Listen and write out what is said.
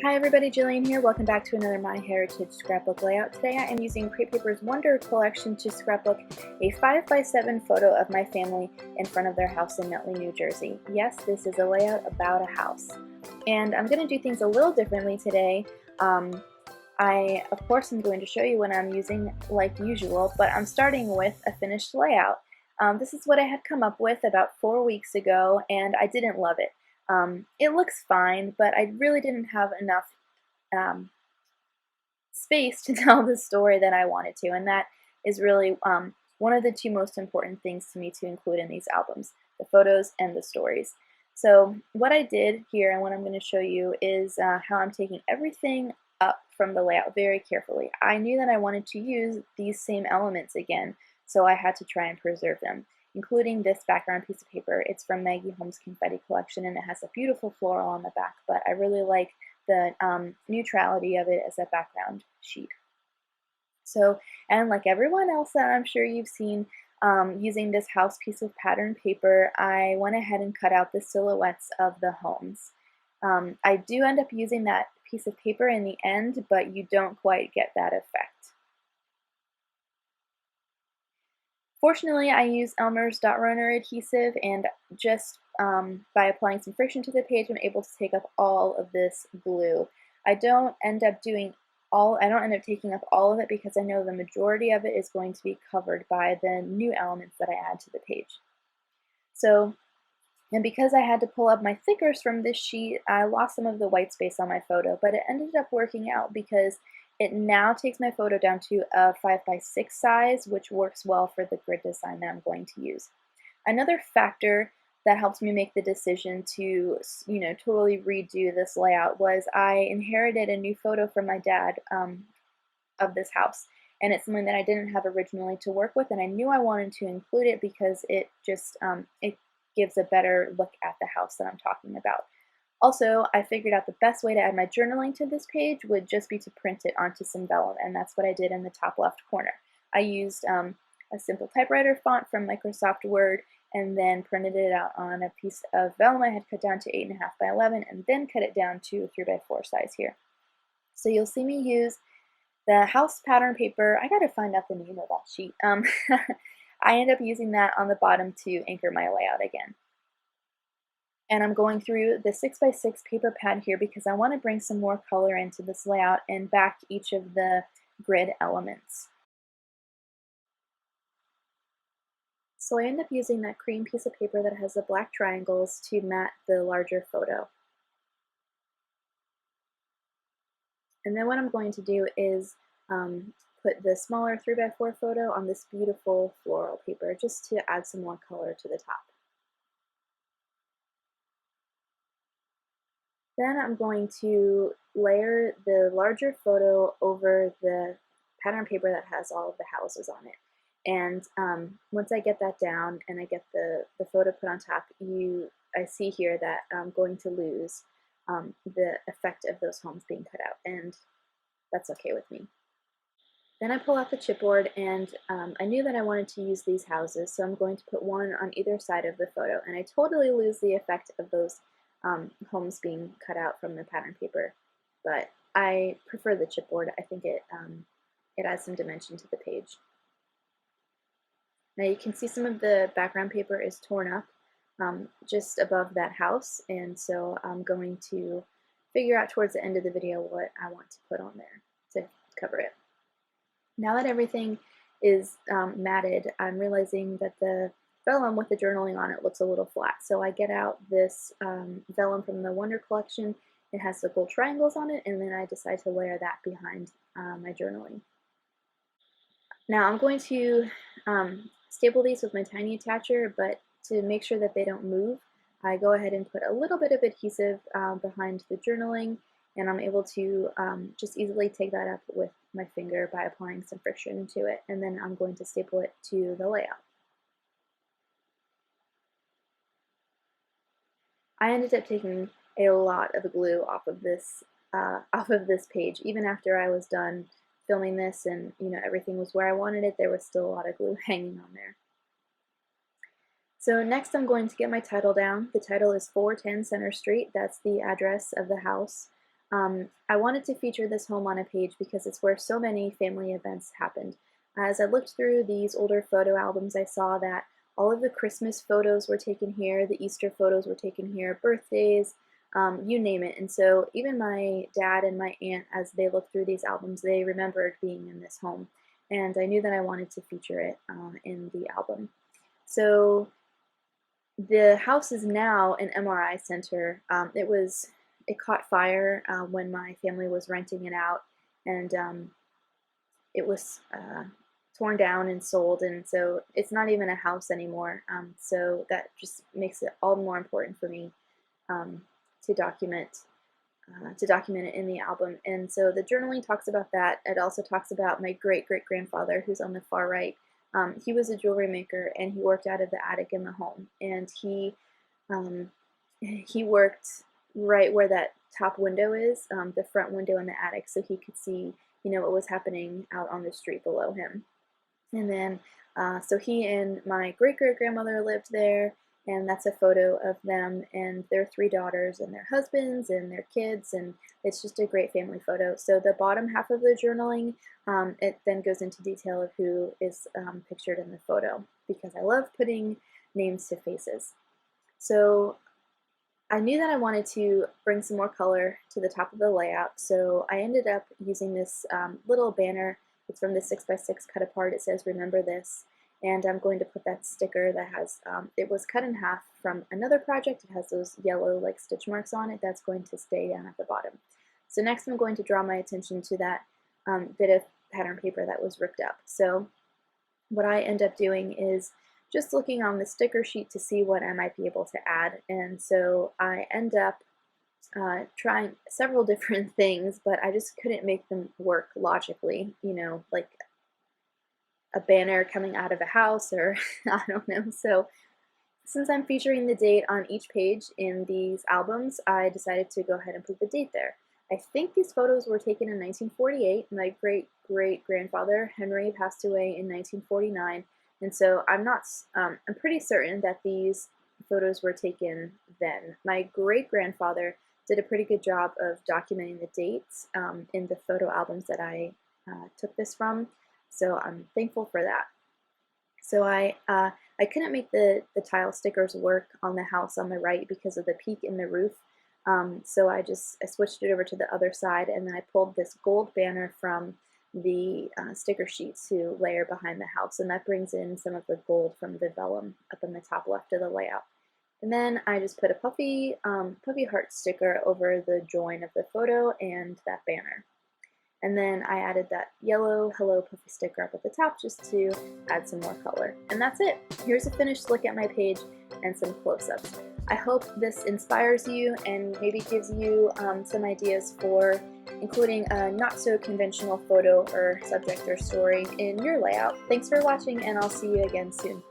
Hi everybody, Jillian here. Welcome back to another My Heritage scrapbook layout. Today I am using Crate Paper's Wonder Collection to scrapbook a 5x7 photo of my family in front of their house in Nutley, New Jersey. Yes, this is a layout about a house. And I'm going to do things a little differently today. I, of course, am going to show you what I'm using like usual, but I'm starting with a finished layout. This is what I had come up with about 4 weeks ago, and I didn't love it. It looks fine, but I really didn't have enough space to tell the story that I wanted to, and that is really one of the two most important things to me to include in these albums, the photos and the stories. So what I did here and what I'm going to show you is how I'm taking everything up from the layout very carefully. I knew that I wanted to use these same elements again, so I had to try and preserve them, including this background piece of paper. It's from Maggie Holmes' Confetti collection, and it has a beautiful floral on the back, but I really like the neutrality of it as a background sheet. So, and like everyone else that I'm sure you've seen, using this house piece of pattern paper, I went ahead and cut out the silhouettes of the homes. I do end up using that piece of paper in the end, but you don't quite get that effect. Fortunately, I use Elmer's dot runner adhesive, and just by applying some friction to the page, I'm able to take up all of this glue. I don't end up taking up all of it because I know the majority of it is going to be covered by the new elements that I add to the page. So, and because I had to pull up my thickers from this sheet, I lost some of the white space on my photo, but it ended up working out because it now takes my photo down to a 5x6 size, which works well for the grid design that I'm going to use. Another factor that helps me make the decision to, totally redo this layout was I inherited a new photo from my dad of this house, and it's something that I didn't have originally to work with, and I knew I wanted to include it because it just it gives a better look at the house that I'm talking about. Also, I figured out the best way to add my journaling to this page would just be to print it onto some vellum, and that's what I did in the top left corner. I used a simple typewriter font from Microsoft Word and then printed it out on a piece of vellum I had cut down to 8.5 by 11 and then cut it down to 3x4 size here. So you'll see me use the house pattern paper. I gotta find out the name of that sheet. I end up using that on the bottom to anchor my layout again. And I'm going through the 6x6 paper pad here because I want to bring some more color into this layout and back each of the grid elements. So I end up using that cream piece of paper that has the black triangles to mat the larger photo. And then what I'm going to do is put the smaller 3x4 photo on this beautiful floral paper just to add some more color to the top. Then I'm going to layer the larger photo over the pattern paper that has all of the houses on it. And once I get that down and I get the photo put on top, I see here that I'm going to lose the effect of those homes being cut out, and that's okay with me. Then I pull out the chipboard, and I knew that I wanted to use these houses, so I'm going to put one on either side of the photo, and I totally lose the effect of those homes being cut out from the pattern paper, but I prefer the chipboard. I think it adds some dimension to the page. Now you can see some of the background paper is torn up just above that house, and so I'm going to figure out towards the end of the video what I want to put on there to cover it. Now that everything is matted, I'm realizing that the vellum with the journaling on it looks a little flat. So I get out this vellum from the Wonder collection. It has the gold triangles on it, and then I decide to layer that behind my journaling. Now I'm going to staple these with my tiny attacher, but to make sure that they don't move, I go ahead and put a little bit of adhesive behind the journaling, and I'm able to just easily take that up with my finger by applying some friction to it, and then I'm going to staple it to the layout. I ended up taking a lot of glue off of this page. Even after I was done filming this and everything was where I wanted it, there was still a lot of glue hanging on there. So next I'm going to get my title down. The title is 410 Center Street. That's the address of the house. I wanted to feature this home on a page because it's where so many family events happened. As I looked through these older photo albums, I saw that all of the Christmas photos were taken here, the Easter photos were taken here, birthdays, you name it. And so even my dad and my aunt, as they looked through these albums, they remembered being in this home. And I knew that I wanted to feature it in the album. So the house is now an MRI center. It caught fire when my family was renting it out, and it was torn down and sold, and so it's not even a house anymore. So that just makes it all the more important for me um, to document it in the album. And so the journaling talks about that. It also talks about my great-great-grandfather, who's on the far right. He was a jewelry maker, and he worked out of the attic in the home. And he worked right where that top window is, the front window in the attic, so he could see, what was happening out on the street below him. And then, so he and my great-great-grandmother lived there, and that's a photo of them and their 3 daughters and their husbands and their kids, and it's just a great family photo. So the bottom half of the journaling, it then goes into detail of who is pictured in the photo, because I love putting names to faces. So I knew that I wanted to bring some more color to the top of the layout, so I ended up using this little banner. It's from the 6x6 cut apart. It says, "Remember this." And I'm going to put that sticker that has, it was cut in half from another project. It has those yellow like stitch marks on it. That's going to stay down at the bottom. So next I'm going to draw my attention to that bit of pattern paper that was ripped up. So what I end up doing is just looking on the sticker sheet to see what I might be able to add. And so I end up trying several different things, but I just couldn't make them work logically, like a banner coming out of a house, or I don't know. So since I'm featuring the date on each page in these albums, I decided to go ahead and put the date there. I think these photos were taken in 1948. My great-great-grandfather, Henry, passed away in 1949, and so I'm pretty certain that these photos were taken then. My great-grandfather did a pretty good job of documenting the dates in the photo albums that I took this from, so I'm thankful for that. So I couldn't make the tile stickers work on the house on the right because of the peak in the roof. So I switched it over to the other side, and then I pulled this gold banner from the sticker sheet to layer behind the house, and that brings in some of the gold from the vellum up in the top left of the layout. And then I just put a puffy heart sticker over the join of the photo and that banner. And then I added that yellow Hello Puffy sticker up at the top just to add some more color. And that's it. Here's a finished look at my page and some close-ups. I hope this inspires you and maybe gives you some ideas for including a not-so-conventional photo or subject or story in your layout. Thanks for watching, and I'll see you again soon.